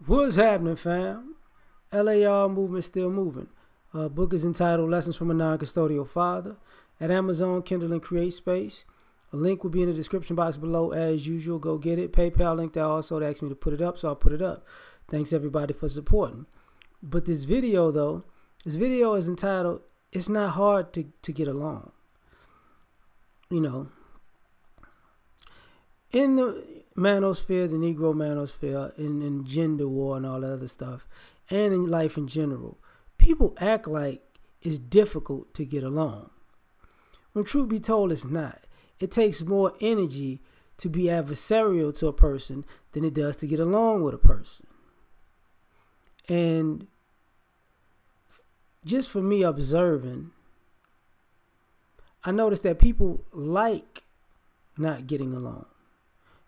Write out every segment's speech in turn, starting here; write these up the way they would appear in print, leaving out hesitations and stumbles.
What's happening, fam? L.A.R. movement still moving. Book is entitled Lessons from a Non-Custodial Father at Amazon, Kindle, and Create Space. A link will be in the description box below as usual. Go get it. PayPal link there also. They asked me to put it up, so I'll put it up. Thanks everybody for supporting. But this video is entitled It's Not Hard to Get Along. You know, in the manosphere, the Negro manosphere, in gender war and all that other stuff, and in life in general, people act like it's difficult to get along. When truth be told, it's not. It takes more energy to be adversarial to a person than it does to get along with a person. And just for me observing, I noticed that people like not getting along.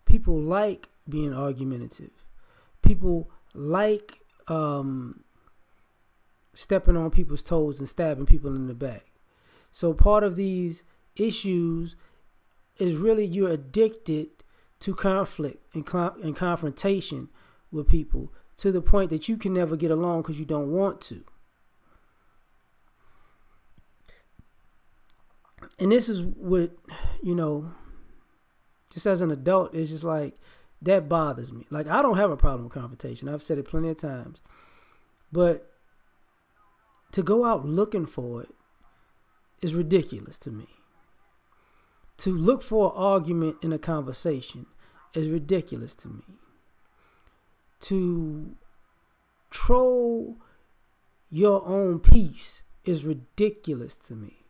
People like being argumentative. People like stepping on people's toes and stabbing people in the back. So part of these issues is really you're addicted to conflict and confrontation with people to the point that you can never get along because you don't want to. And this is what, you know, just as an adult, it's just like, that bothers me. Like, I don't have a problem with confrontation. I've said it plenty of times. But to go out looking for it is ridiculous to me. To look for an argument in a conversation is ridiculous to me. To troll your own peace is ridiculous to me.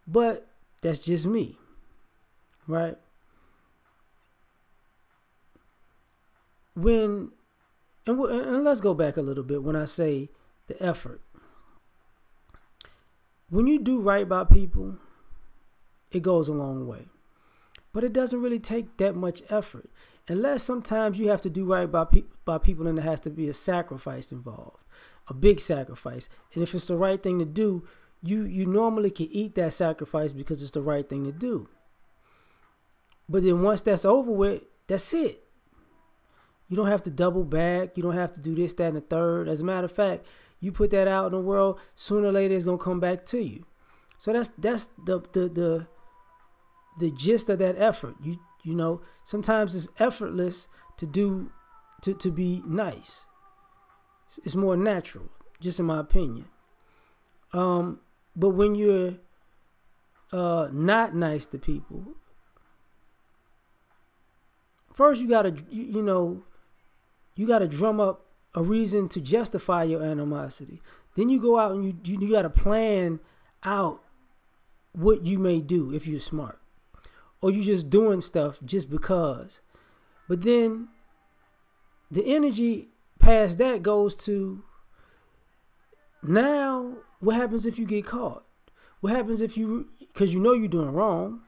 But that's just me, right? And let's go back a little bit when I say the effort. When you do right by people, it goes a long way. But it doesn't really take that much effort. Unless sometimes you have to do right by people and there has to be a sacrifice involved. A big sacrifice. And if it's the right thing to do, you normally can eat that sacrifice because it's the right thing to do. But then once that's over with, that's it. You don't have to double back. You don't have to do this, that, and the third. As a matter of fact, you put that out in the world, sooner or later it's gonna come back to you. So that's the gist of that effort. You know, sometimes it's effortless to be nice. It's more natural, just in my opinion. But when you're not nice to people, first you gotta you gotta drum up a reason to justify your animosity. Then you go out and you gotta plan out what you may do if you're smart, or you just doing stuff just because. But then the energy past that goes to, now what happens if you get caught? What happens if because you know you're doing wrong,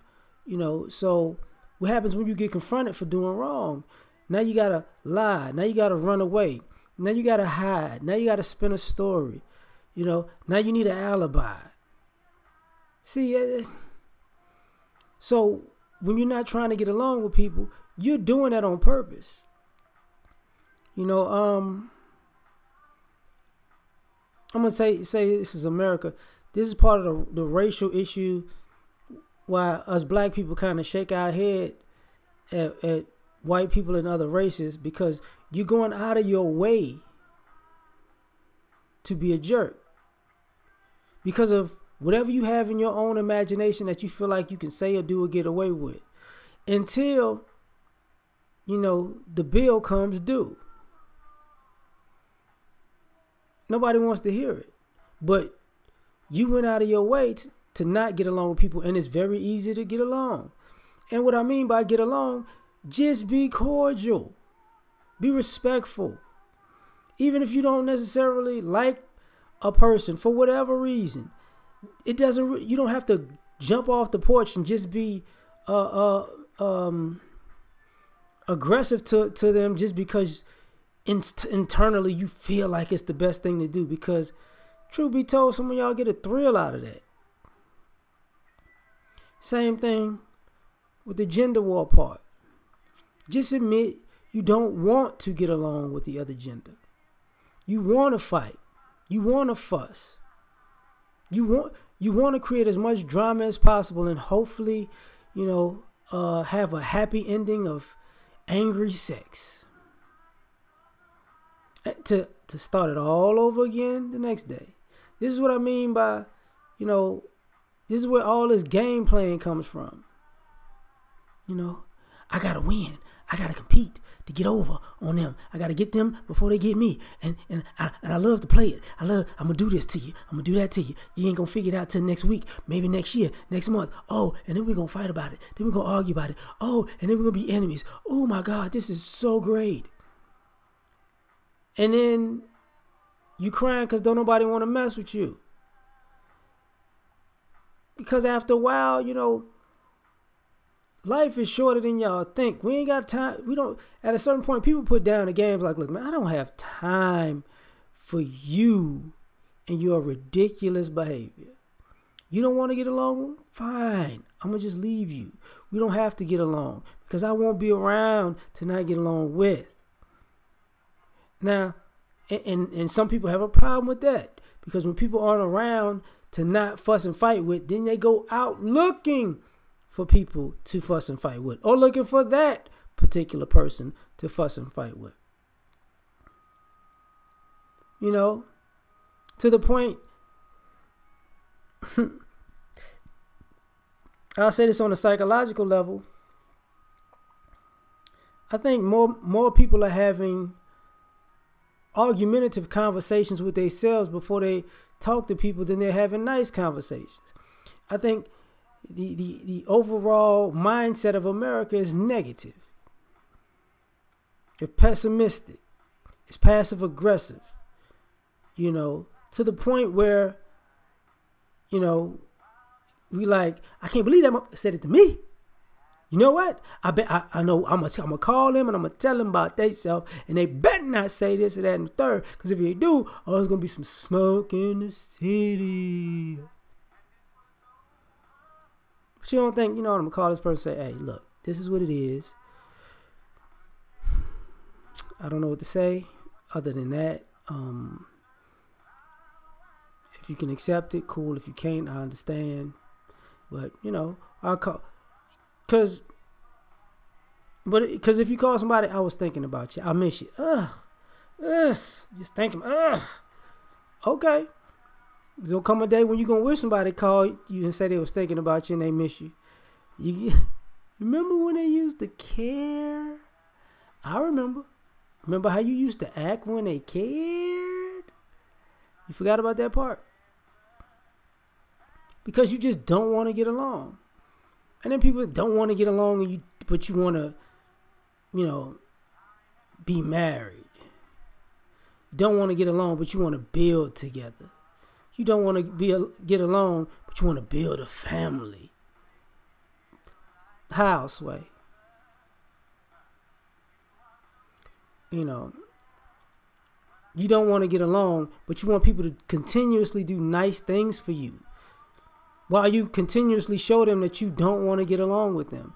so what happens when you get confronted for doing wrong? Now you gotta lie. Now you gotta run away. Now you gotta hide. Now you gotta spin a story. Now you need an alibi. See, so when you're not trying to get along with people, you're doing that on purpose. I'm gonna say this is America. This is part of the racial issue why us black people kind of shake our head at white people and other races, because you're going out of your way to be a jerk because of whatever you have in your own imagination that you feel like you can say or do or get away with, until the bill comes due. Nobody wants to hear it, but you went out of your way to not get along with people, and it's very easy to get along. And what I mean by get along, just be cordial, be respectful. Even if you don't necessarily like a person for whatever reason, you don't have to jump off the porch and just be aggressive to them just because internally you feel like it's the best thing to do. Because truth be told, some of y'all get a thrill out of that. Same thing with the gender war part. Just admit You don't want to get along with the other gender. You want to fight. You want to fuss. You want to create as much drama as possible, and hopefully, have a happy ending of angry sex. To start it all over again the next day. This is what I mean by, this is where all this game playing comes from. I gotta win. I gotta compete to get over on them. I gotta get them before they get me. And I love to play it. I'm gonna do this to you. I'm gonna do that to you. You ain't gonna figure it out till next week, maybe next year, next month. Oh, and then we're gonna fight about it. Then we're gonna argue about it. Oh, and then we're gonna be enemies. Oh my God, this is so great. And then you crying because don't nobody want to mess with you. Because after a while, life is shorter than y'all think. We ain't got time. We don't. At a certain point, people put down the games like, look, man, I don't have time for you and your ridiculous behavior. You don't want to get along? Fine. I'm going to just leave you. We don't have to get along because I won't be around to not get along with. Now, and some people have a problem with that because when people aren't around to not fuss and fight with, then they go out looking for people to fuss and fight with, or looking for that particular person to fuss and fight with. To the point, I'll say this on a psychological level. I think more people are having argumentative conversations with themselves before they talk to people than they're having nice conversations. I think the overall mindset of America is negative. It's pessimistic. It's passive aggressive. To the point where, we like, I can't believe that said it to me. You know what? I know I'm gonna call them and I'm gonna tell them about themselves, and they better not say this or that and the third, because if they do, there's gonna be some smoke in the city. But you don't think, I'm gonna call this person and say, hey, look, this is what it is. I don't know what to say other than that. If you can accept it, cool. If you can't, I understand. But, I'll call. Because if you call somebody, I was thinking about you. I miss you. Just thinking. Okay. There'll come a day when you're going to wish somebody called you and say they was thinking about you and they miss you. You remember when they used to care? I remember. Remember how you used to act when they cared? You forgot about that part? Because you just don't want to get along. And then people don't want to get along, but you want to, be married. You don't want to get along, but you want to build together. You don't want to get along, but you want to build a family. Houseway. You don't want to get along, but you want people to continuously do nice things for you, while you continuously show them that you don't want to get along with them.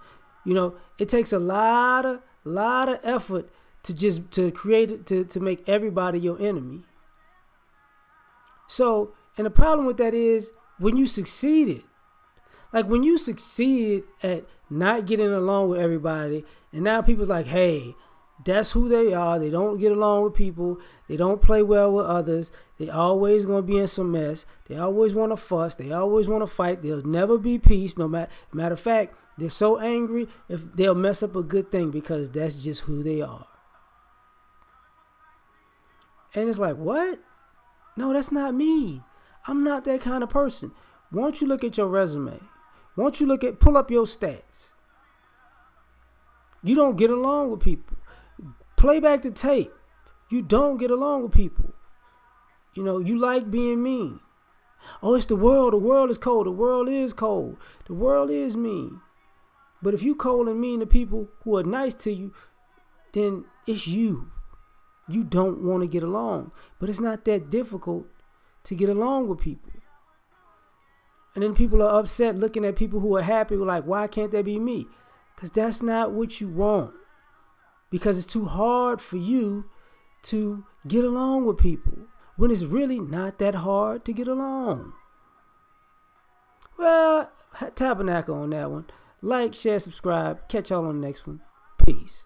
It takes a lot of effort to create it, to make everybody your enemy. So, and the problem with that is when you succeeded at not getting along with everybody, and now people's like, hey, that's who they are. They don't get along with people. They don't play well with others. They always going to be in some mess. They always want to fuss. They always want to fight. There'll never be peace. Matter of fact, they're so angry if they'll mess up a good thing because that's just who they are. And it's like, what? No, that's not me. I'm not that kind of person. Won't you look at your resume? Won't you pull up your stats? You don't get along with people. Play back the tape. You don't get along with people. You like being mean. Oh, it's the world. The world is cold. The world is cold. The world is mean. But if you cold and mean to people who are nice to you, then it's you. You don't want to get along. But it's not that difficult to get along with people. And then people are upset looking at people who are happy. Like, why can't that be me? Because that's not what you want. because it's too hard for you to get along with people when it's really not that hard to get along. Well, tabernacle on that one. Like, share, subscribe. Catch y'all on the next one. Peace.